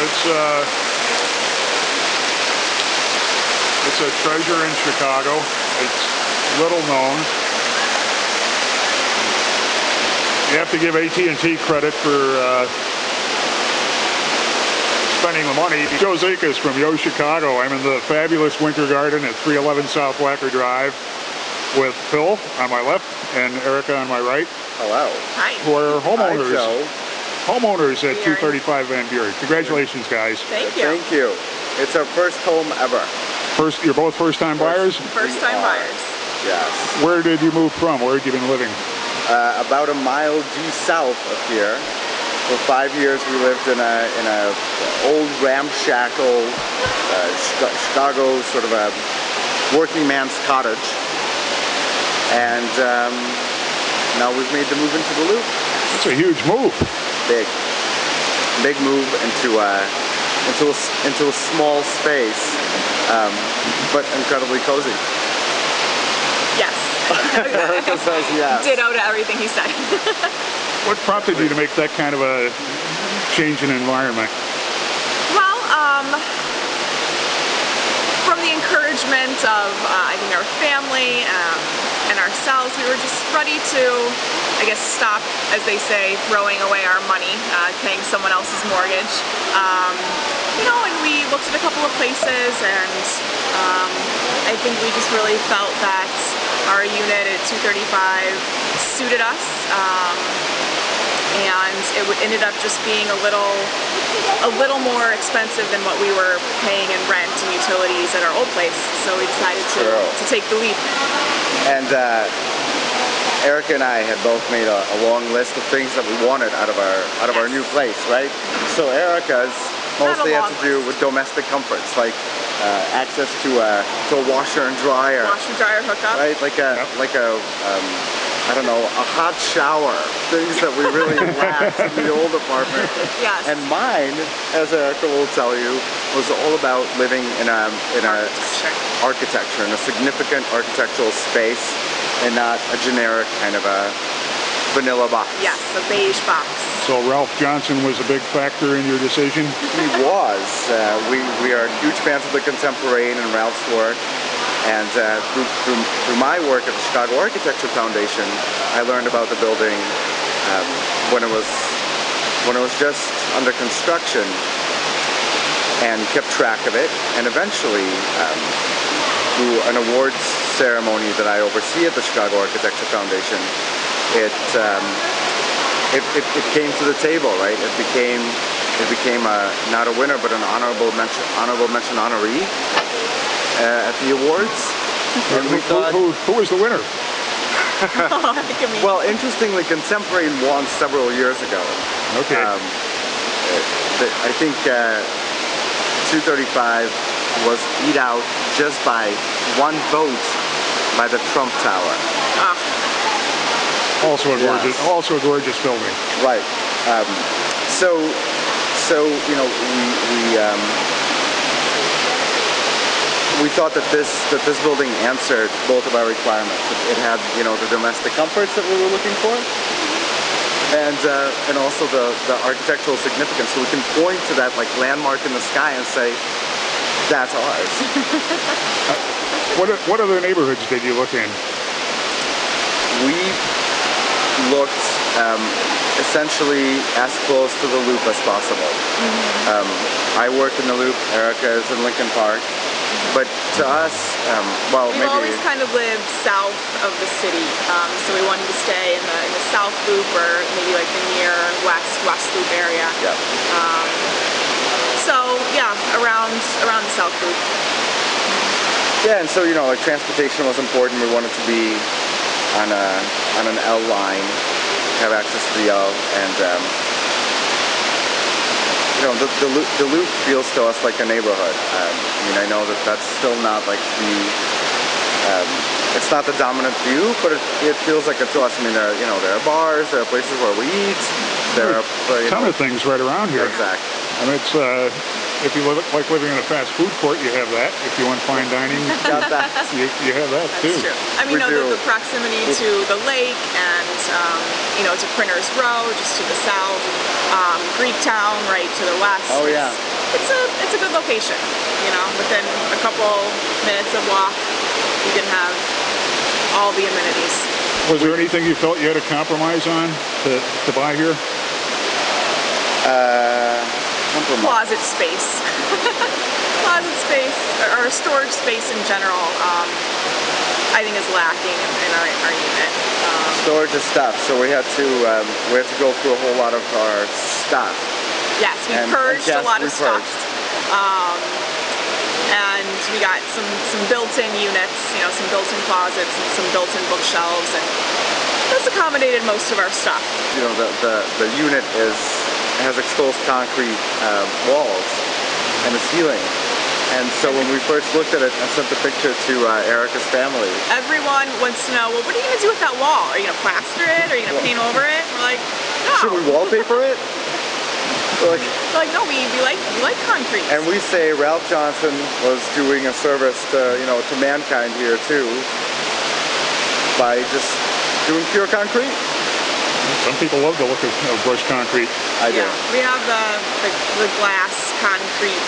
It's a treasure in Chicago. It's little known. You have to give AT&T credit for spending the money. Joe Zekas from YoChicago. I'm in the fabulous Winter Garden at 311 South Wacker Drive with Phil on my left and Erika on my right. Hello. Hi. Who are homeowners. Hi, Joe. Homeowners at 235 Van Buren. Congratulations, guys. Thank you. Thank you. It's our first home ever. You're both first-time buyers? First-time buyers. Yes. Where did you move from? Where have you been living? About a mile due south of here. For 5 years, we lived in a old ramshackle Chicago sort of a working man's cottage, and now we've made the move into the Loop. That's a huge move. Big move into a small space, but incredibly cozy. Yes. Erika says yes. Ditto to everything he said. What prompted you to make that kind of a change in environment? Well, from the encouragement of I think our family and ourselves, we were just ready to, I guess, stop, as they say, throwing away our money, paying someone else's mortgage. You know, and we looked at a couple of places, and I think we just really felt that our unit at 235 suited us, and it ended up just being a little more expensive than what we were paying in rent and utilities at our old place. So we decided to take the leap. And Erika and I had both made a long list of things that we wanted out of our new place, right? So Erika's mostly had to do with domestic comforts, like access to a washer and dryer. Washer and dryer hookup. Right, like a I don't know, a hot shower. Things that we really lacked in the old apartment. Yes. And mine, as Erika will tell you, was all about living in a architecture, in a significant architectural space, and not a generic kind of a vanilla box. Yes, a beige box. So Ralph Johnson was a big factor in your decision? He was. We are huge fans of the Contemporary and Ralph's work. And through my work at the Chicago Architecture Foundation, I learned about the building when it was just under construction, and kept track of it. And eventually, through an awards ceremony that I oversee at the Chicago Architecture Foundation, it came to the table, right? It became not a winner, but an honorable mention honoree at the awards. And we thought, who was the winner? Well, interestingly, Contemporary won several years ago. Okay. I think 235 was beat out just by one vote by the Trump Tower. Also a gorgeous building. Right. So you know, we thought that this building answered both of our requirements. It had, you know, the domestic comforts that we were looking for, and also the architectural significance. So we can point to that like landmark in the sky and say, that's ours. What other neighborhoods did you look in? We looked essentially as close to the Loop as possible. I work in the Loop. Erika is in Lincoln Park. But to us, well, we've always kind of lived south of the city, so we wanted to stay in the South Loop, or maybe like the near West Loop area. Yeah. So yeah, around the South Loop. Yeah, and so you know, like transportation was important. We wanted to be on an L line, have access to the L, and you know, the Loop feels to us like a neighborhood. I mean, I know that that's still not like it's not the dominant view, but it feels like it to us. I mean, there are bars, there are places where we eat, there are a ton of things right around here. Exactly. I mean, it's if you like living in a fast food court, you have that. If you want fine dining, got that. You have that too. That's true. I mean, the proximity to the lake, and you know, to Printers Row, just to the south, Greektown, right to the west. Oh yeah. it's a good location. You know, within a couple minutes of walk, you can have all the amenities. Was there anything you felt you had to compromise on to buy here? Compromise. Closet space. Closet space, or storage space in general, I think is lacking in our unit. Storage of stuff. So we had to go through a whole lot of our stuff. Yes, we purged a lot of stuff. And we got some built-in units, you know, some built-in closets and some built-in bookshelves, and that's accommodated most of our stuff. You know, the unit has exposed concrete walls and a ceiling. And so when we first looked at it, I sent the picture to Erika's family. Everyone wants to know, well, what are you going to do with that wall? Are you going to plaster it? Are you going to paint over it? We're like, no. Should we wallpaper it? We're like, no, we like concrete. And we say Ralph Johnson was doing a service to, you know, to mankind here too, by just doing pure concrete. Some people love the look of brushed concrete. I do. Yeah, we have the glass concrete